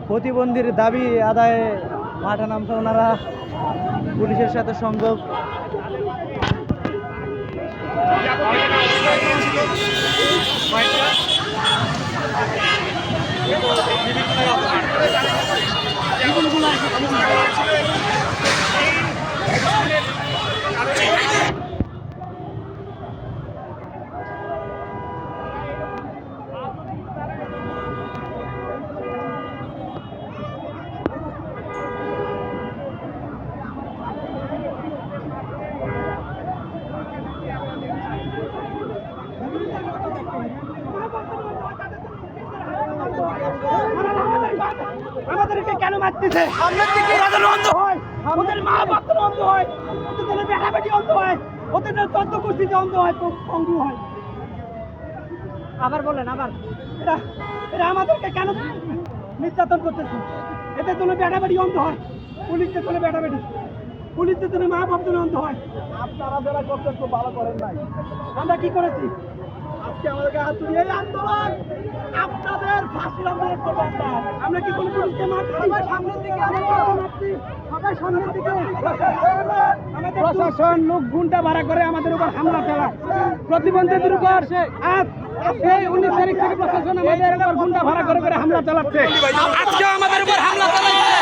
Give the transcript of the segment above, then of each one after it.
প্রতিবন্ধীর দাবি আদায়ে মাঠে নামছে ওনারা, পুলিশের সাথে সংযোগ। আমাদেরকে কেন মারতেছে? ওরা অন্ধ হয়, ওদের মা বাপ অন্ধ হয়, ওদের বেটা বেটি অন্ধ হয়, ওদের 14 গোষ্ঠীতে অন্ধ হয়, পঙ্গু হয়। আবার বলেন, আবার এরা আমাদেরকে কেন নির্যাতন করতেছে? এদের জন্য বেটা বেটি অন্ধ হয়, পুলিশদের জন্য বেটা বেটি, পুলিশদের জন্য মা বাপ অন্ধ হয়। আপনারা যারা করতে খুব ভালো করেন নাই। আমরা কি করেছি? আজকে আমাদেরকে হাত তুলে এই আন্দোলন আপনাদের ফাঁসির আন্দোলন করবো আমরা কি কোনো পুলিশকে মারছি? সবাই সামনের দিকে, সবাই সামনের দিকে। প্রশাসন লোক ঘন্টা ভাড়া করে আমাদের উপর হামলা চালায়, প্রতিবন্ধীদের উপর। এই 19 তারিখ থেকে প্রশাসন আমাদের উপর ঘন্টা ভাড়া করে করে হামলা চালাচ্ছে। আজকে আমাদের উপর হামলা চালাচ্ছে।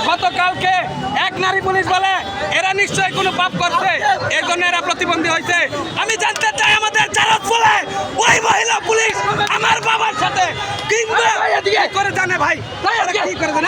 গতকালকে এক নারী পুলিশ বলে এরা নিশ্চয়ই কোনো পাপ করছে, এর জন্য এরা প্রতিবন্ধী হয়েছে। আমি জানতে চাই আমাদের জারাত বলে ওই মহিলা পুলিশ আমার বাবার সাথে কি করে জানে ভাই, কি করে জানে?